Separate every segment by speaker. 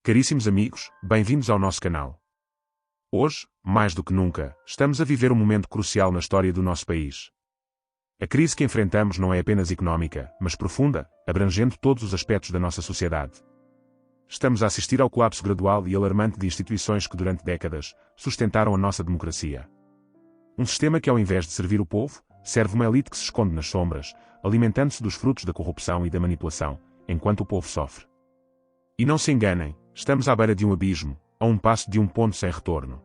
Speaker 1: Caríssimos amigos, bem-vindos ao nosso canal. Hoje, mais do que nunca, estamos a viver um momento crucial na história do nosso país. A crise que enfrentamos não é apenas económica, mas profunda, abrangendo todos os aspectos da nossa sociedade. Estamos a assistir ao colapso gradual e alarmante de instituições que durante décadas sustentaram a nossa democracia. Um sistema que, ao invés de servir o povo, serve uma elite que se esconde nas sombras, alimentando-se dos frutos da corrupção e da manipulação, enquanto o povo sofre. E não se enganem, estamos à beira de um abismo, a um passo de um ponto sem retorno.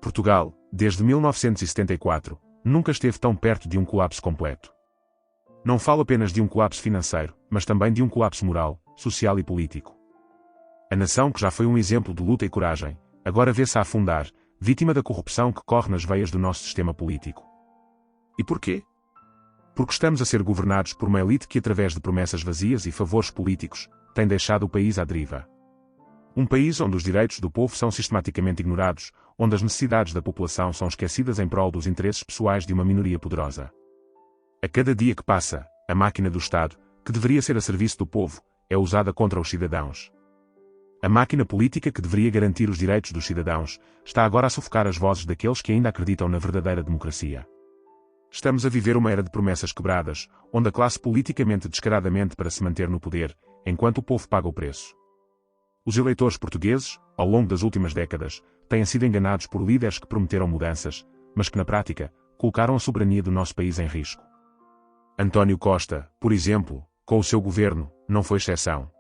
Speaker 1: Portugal, desde 1974, nunca esteve tão perto de um colapso completo. Não falo apenas de um colapso financeiro, mas também de um colapso moral, social e político. A nação que já foi um exemplo de luta e coragem, agora vê-se a afundar, vítima da corrupção que corre nas veias do nosso sistema político. E porquê? Porque estamos a ser governados por uma elite que, através de promessas vazias e favores políticos, tem deixado o país à deriva. Um país onde os direitos do povo são sistematicamente ignorados, onde as necessidades da população são esquecidas em prol dos interesses pessoais de uma minoria poderosa. A cada dia que passa, a máquina do Estado, que deveria ser a serviço do povo, é usada contra os cidadãos. A máquina política que deveria garantir os direitos dos cidadãos, está agora a sufocar as vozes daqueles que ainda acreditam na verdadeira democracia. Estamos a viver uma era de promessas quebradas, onde a classe política mente descaradamente para se manter no poder, enquanto o povo paga o preço. Os eleitores portugueses, ao longo das últimas décadas, têm sido enganados por líderes que prometeram mudanças, mas que na prática, colocaram a soberania do nosso país em risco. António Costa, por exemplo, com o seu governo, não foi exceção.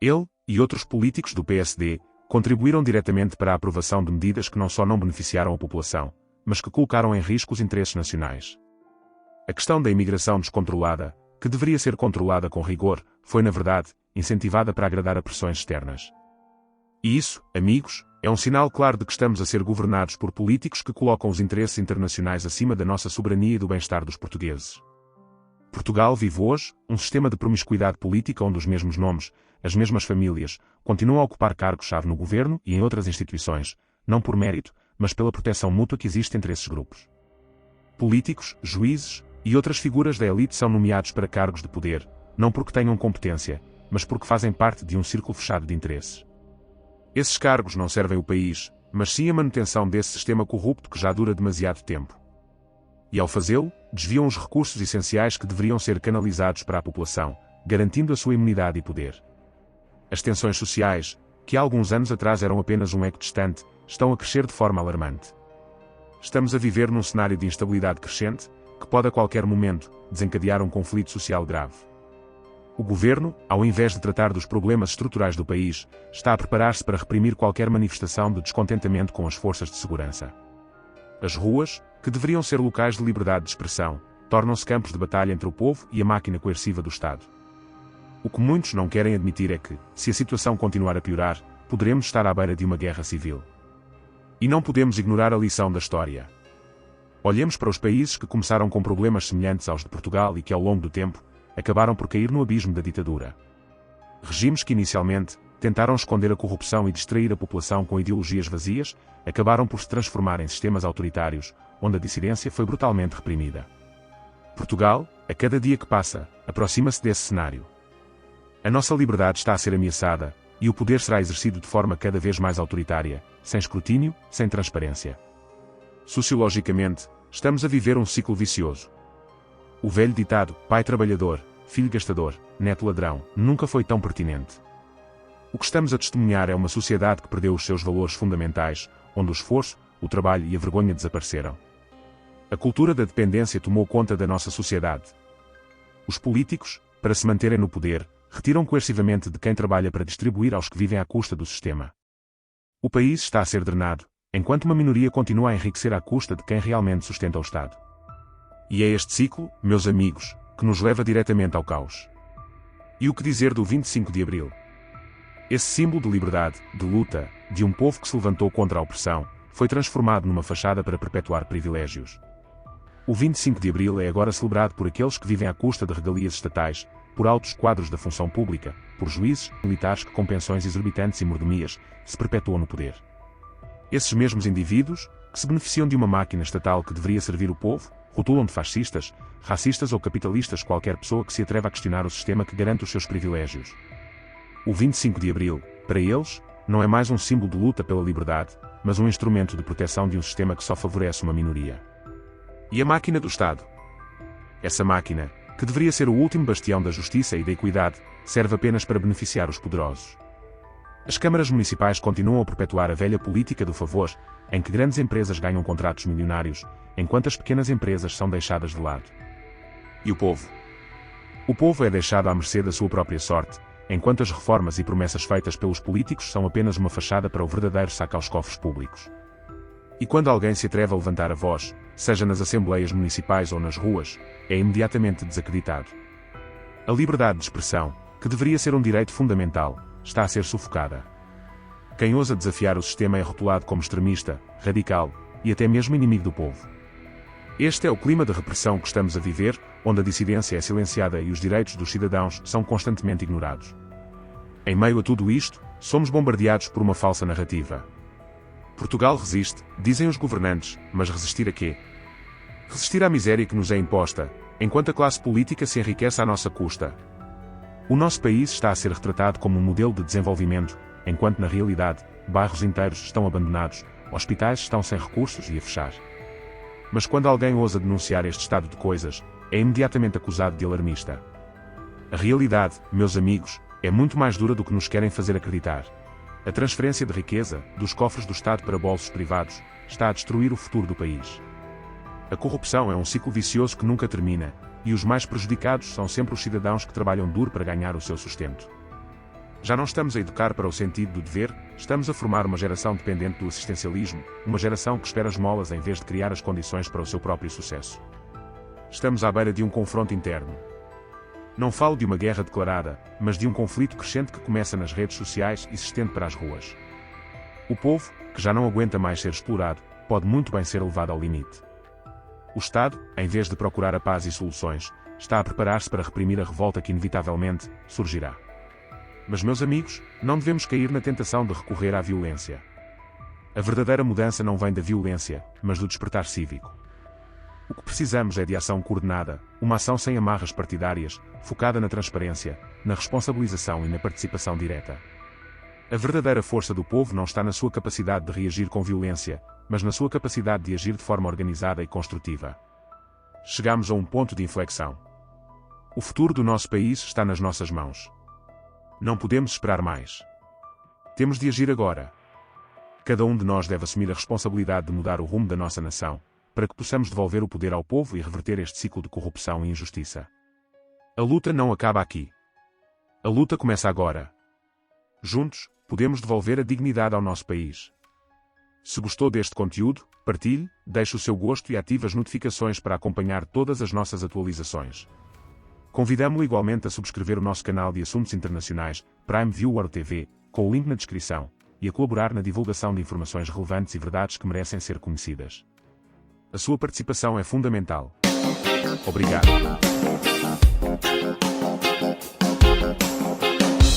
Speaker 1: Ele, e outros políticos do PSD, contribuíram diretamente para a aprovação de medidas que não só não beneficiaram a população, mas que colocaram em risco os interesses nacionais. A questão da imigração descontrolada, que deveria ser controlada com rigor, foi na verdade, incentivada para agradar a pressões externas. E isso, amigos, é um sinal claro de que estamos a ser governados por políticos que colocam os interesses internacionais acima da nossa soberania e do bem-estar dos portugueses. Portugal vive hoje um sistema de promiscuidade política onde os mesmos nomes, as mesmas famílias, continuam a ocupar cargos-chave no governo e em outras instituições, não por mérito, mas pela proteção mútua que existe entre esses grupos. Políticos, juízes e outras figuras da elite são nomeados para cargos de poder, não porque tenham competência, mas porque fazem parte de um círculo fechado de interesses. Esses cargos não servem o país, mas sim a manutenção desse sistema corrupto que já dura demasiado tempo. E ao fazê-lo, desviam os recursos essenciais que deveriam ser canalizados para a população, garantindo a sua imunidade e poder. As tensões sociais, que há alguns anos atrás eram apenas um eco distante, estão a crescer de forma alarmante. Estamos a viver num cenário de instabilidade crescente, que pode a qualquer momento desencadear um conflito social grave. O governo, ao invés de tratar dos problemas estruturais do país, está a preparar-se para reprimir qualquer manifestação de descontentamento com as forças de segurança. As ruas, que deveriam ser locais de liberdade de expressão, tornam-se campos de batalha entre o povo e a máquina coerciva do Estado. O que muitos não querem admitir é que, se a situação continuar a piorar, poderemos estar à beira de uma guerra civil. E não podemos ignorar a lição da história. Olhemos para os países que começaram com problemas semelhantes aos de Portugal e que, ao longo do tempo, acabaram por cair no abismo da ditadura. Regimes que inicialmente tentaram esconder a corrupção e distrair a população com ideologias vazias, acabaram por se transformar em sistemas autoritários, onde a dissidência foi brutalmente reprimida. Portugal, a cada dia que passa, aproxima-se desse cenário. A nossa liberdade está a ser ameaçada, e o poder será exercido de forma cada vez mais autoritária, sem escrutínio, sem transparência. Sociologicamente, estamos a viver um ciclo vicioso. O velho ditado, pai trabalhador, filho gastador, neto ladrão, nunca foi tão pertinente. O que estamos a testemunhar é uma sociedade que perdeu os seus valores fundamentais, onde o esforço, o trabalho e a vergonha desapareceram. A cultura da dependência tomou conta da nossa sociedade. Os políticos, para se manterem no poder, retiram coercivamente de quem trabalha para distribuir aos que vivem à custa do sistema. O país está a ser drenado, enquanto uma minoria continua a enriquecer à custa de quem realmente sustenta o Estado. E é este ciclo, meus amigos, que nos leva diretamente ao caos. E o que dizer do 25 de Abril? Esse símbolo de liberdade, de luta, de um povo que se levantou contra a opressão, foi transformado numa fachada para perpetuar privilégios. O 25 de Abril é agora celebrado por aqueles que vivem à custa de regalias estatais, por altos quadros da função pública, por juízes, militares que com pensões exorbitantes e mordomias, se perpetuam no poder. Esses mesmos indivíduos, que se beneficiam de uma máquina estatal que deveria servir o povo, rotulam de fascistas, racistas ou capitalistas qualquer pessoa que se atreva a questionar o sistema que garante os seus privilégios. O 25 de Abril, Para eles, não é mais um símbolo de luta pela liberdade, mas um instrumento de proteção de um sistema que só favorece uma minoria. E a máquina do Estado? Essa máquina, que deveria ser o último bastião da justiça e da equidade, serve apenas para beneficiar os poderosos. As câmaras municipais continuam a perpetuar a velha política do favor, em que grandes empresas ganham contratos milionários, enquanto as pequenas empresas são deixadas de lado. E o povo? O povo é deixado à mercê da sua própria sorte, enquanto as reformas e promessas feitas pelos políticos são apenas uma fachada para o verdadeiro saque aos cofres públicos. E quando alguém se atreve a levantar a voz, seja nas assembleias municipais ou nas ruas, é imediatamente desacreditado. A liberdade de expressão, que deveria ser um direito fundamental, está a ser sufocada. Quem ousa desafiar o sistema é rotulado como extremista, radical e até mesmo inimigo do povo. Este é o clima de repressão que estamos a viver, onde a dissidência é silenciada e os direitos dos cidadãos são constantemente ignorados. Em meio a tudo isto, somos bombardeados por uma falsa narrativa. Portugal resiste, dizem os governantes, mas resistir a quê? Resistir à miséria que nos é imposta, enquanto a classe política se enriquece à nossa custa. O nosso país está a ser retratado como um modelo de desenvolvimento, enquanto na realidade, bairros inteiros estão abandonados, hospitais estão sem recursos e a fechar. Mas quando alguém ousa denunciar este estado de coisas, é imediatamente acusado de alarmista. A realidade, meus amigos, é muito mais dura do que nos querem fazer acreditar. A transferência de riqueza, dos cofres do Estado para bolsos privados, está a destruir o futuro do país. A corrupção é um ciclo vicioso que nunca termina, e os mais prejudicados são sempre os cidadãos que trabalham duro para ganhar o seu sustento. Já não estamos a educar para o sentido do dever, estamos a formar uma geração dependente do assistencialismo, uma geração que espera esmolas em vez de criar as condições para o seu próprio sucesso. Estamos à beira de um confronto interno. Não falo de uma guerra declarada, mas de um conflito crescente que começa nas redes sociais e se estende para as ruas. O povo, que já não aguenta mais ser explorado, pode muito bem ser levado ao limite. O Estado, em vez de procurar a paz e soluções, está a preparar-se para reprimir a revolta que inevitavelmente surgirá. Mas, meus amigos, não devemos cair na tentação de recorrer à violência. A verdadeira mudança não vem da violência, mas do despertar cívico. O que precisamos é de ação coordenada, uma ação sem amarras partidárias, focada na transparência, na responsabilização e na participação direta. A verdadeira força do povo não está na sua capacidade de reagir com violência, mas na sua capacidade de agir de forma organizada e construtiva. Chegamos a um ponto de inflexão. O futuro do nosso país está nas nossas mãos. Não podemos esperar mais. Temos de agir agora. Cada um de nós deve assumir a responsabilidade de mudar o rumo da nossa nação, para que possamos devolver o poder ao povo e reverter este ciclo de corrupção e injustiça. A luta não acaba aqui. A luta começa agora. Juntos, podemos devolver a dignidade ao nosso país. Se gostou deste conteúdo, partilhe, deixe o seu gosto e ative as notificações para acompanhar todas as nossas atualizações. Convidamo-lo igualmente a subscrever o nosso canal de assuntos internacionais, Prime Viewer TV, com o link na descrição, e a colaborar na divulgação de informações relevantes e verdades que merecem ser conhecidas. A sua participação é fundamental. Obrigado.